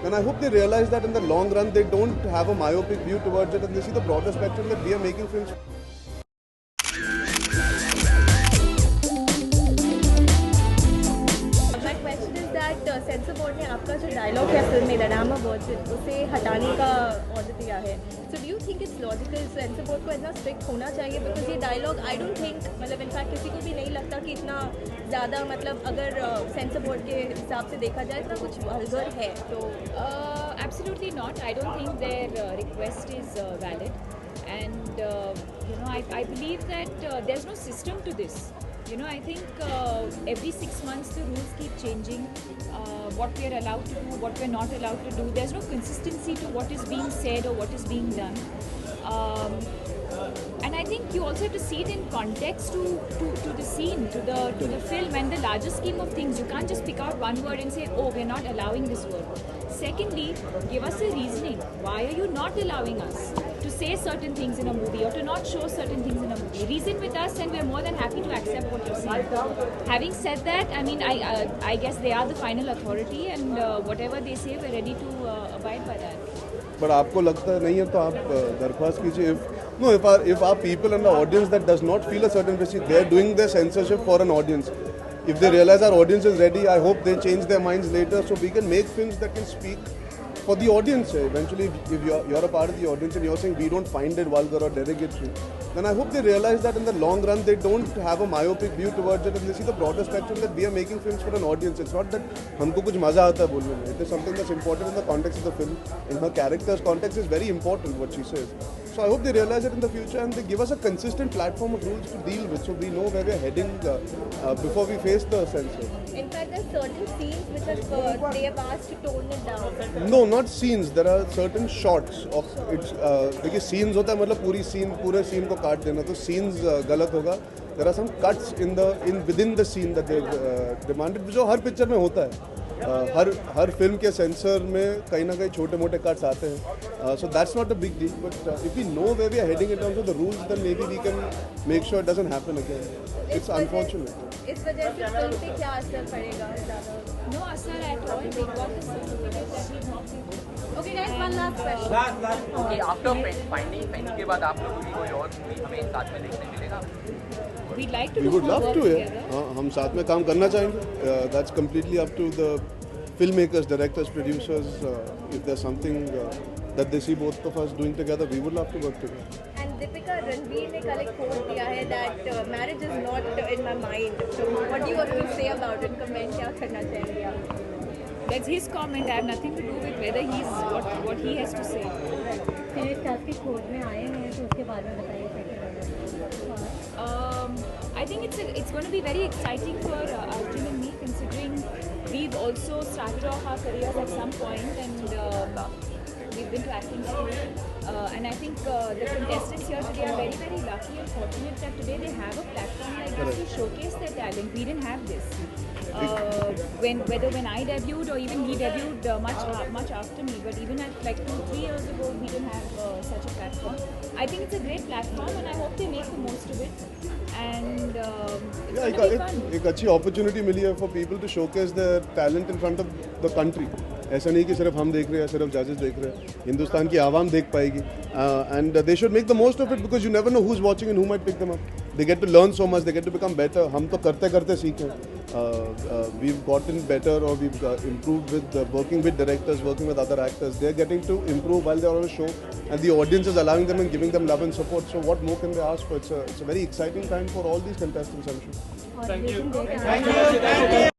And I hope they realize that in the long run they don't have a myopic view towards it and they see the broader spectrum that we are making films. My question is that sensor board ने आपका जो dialogue है film में लडामा virgin उसे हटाने का order दिया है. So do you think it's logical sensor board को इतना स्ट्रिक्ट होना चाहिए? बिकॉज ये डायलॉग आई डोंट थिंक मतलब इनफैक्ट किसी को भी नहीं लगता कि इतना ज़्यादा मतलब अगर सेंसर बोर्ड के हिसाब से देखा जाए इतना कुछ वल्गर है तो. Absolutely not. I don't think their request is valid, and I believe that there's no system to this. I think every 6 months the rules keep changing. What we are allowed to do, what we're not allowed to do. There's no consistency to what is being said or what is being done. And I think you also have to see it in context to the scene, to the film and the larger scheme of things. You can't just pick out one word and say, oh, we're not allowing this word. Secondly, give us a reasoning. Why are you not allowing us to say certain things in a movie or to not show certain things in a movie? Reason with us and we're more than happy to accept what you're saying. Having said that, I mean, I guess they are the final authority and whatever they say, we're ready to abide by that. But आपको लगता नहीं है तो आप दरख्वास्त कीजिए. If our people in the audience that does not feel a certain way, they're doing their censorship for an audience. If they realize our audience is ready, I hope they change their minds later so we can make films that can speak for the audience. Eventually, if you're a part of the audience and you're saying we don't find it vulgar or derogatory, then I hope they realize that in the long run they don't have a myopic view towards it and they see the broader spectrum that we are making films for an audience. It's not that हमको कुछ मजा आता है बोलने में. It is something that's important in the context of the film. In her character's context is very important what she says. So I hope they realize it in the future and they give us a consistent platform of rules to deal with so we know where we're heading before we face the censor. In fact, there are certain scenes which are they have asked to tone it down. No, not scenes. There are certain shots of it's. देखिए scenes होता है मतलब पूरे scene को काट देना तो scenes गलत होगा. There are some cuts within the scene that they demanded जो हर पिक्चर में होता है. हर फिल्म के सेंसर में कहीं ना कहीं छोटे मोटे कट्स आते हैं. So that's not a big deal. But if we know where we are heading in terms of the rules, then maybe we can make sure it doesn't happen again. It's unfortunate. इस वजह से film पे क्या असर पड़ेगा ज़्यादा? No asar at all. Big Boss is something that we not. Okay guys, one last question. Okay, after finding Fenny के बाद आप लोगों की कोई और मूवी हमें साथ में देखने मिलेगा? We'd like to We do would more love work to. together. हम साथ में काम करना चाहेंगे. That's completely up to the filmmakers, directors, producers. If there's something that they see both of us doing together, we would love to work together. And Deepika, Ranveer ने कल एक quote दिया है that marriage is not in my mind. So what do you want to say about it? Comment क्या करना चाहेंगे आप? That's his comment. I have nothing to do with whether he's what he has to say. फिर इस task की खोज में आए हैं तो उसके बारे में बताइए कैसे. I think it's going to be very exciting for Arjun and me, considering we've also started off our careers at some point and we've been to acting school. And I think the contestants here today are very, very lucky and fortunate that today they have a platform like this to showcase their talent. We didn't have this. When I debuted or even he debuted much after me, but even at like 2-3 years ago we didn't have such a platform. I think it's a great platform and I hope they make the most of it. And it's going to be fun. एक अच्छी opportunity मिली है for people to showcase their talent in front of the country. ऐसा नहीं कि सिर्फ हम देख रहे हैं, सिर्फ जजेस देख रहे हैं. हिंदुस्तान की आवाम देख पाएगी. And they should make the most of it because you never know who's watching and who might pick them up. They get to learn so much, they get to become better. हम तो करते करते सीखे. We've gotten better or we've improved with working with directors, working with other actors. They're getting to improve while they're on a show and the audience is allowing them and giving them love and support. So what more can they ask for? It's a very exciting time for all these contestants, I'm sure. Thank you.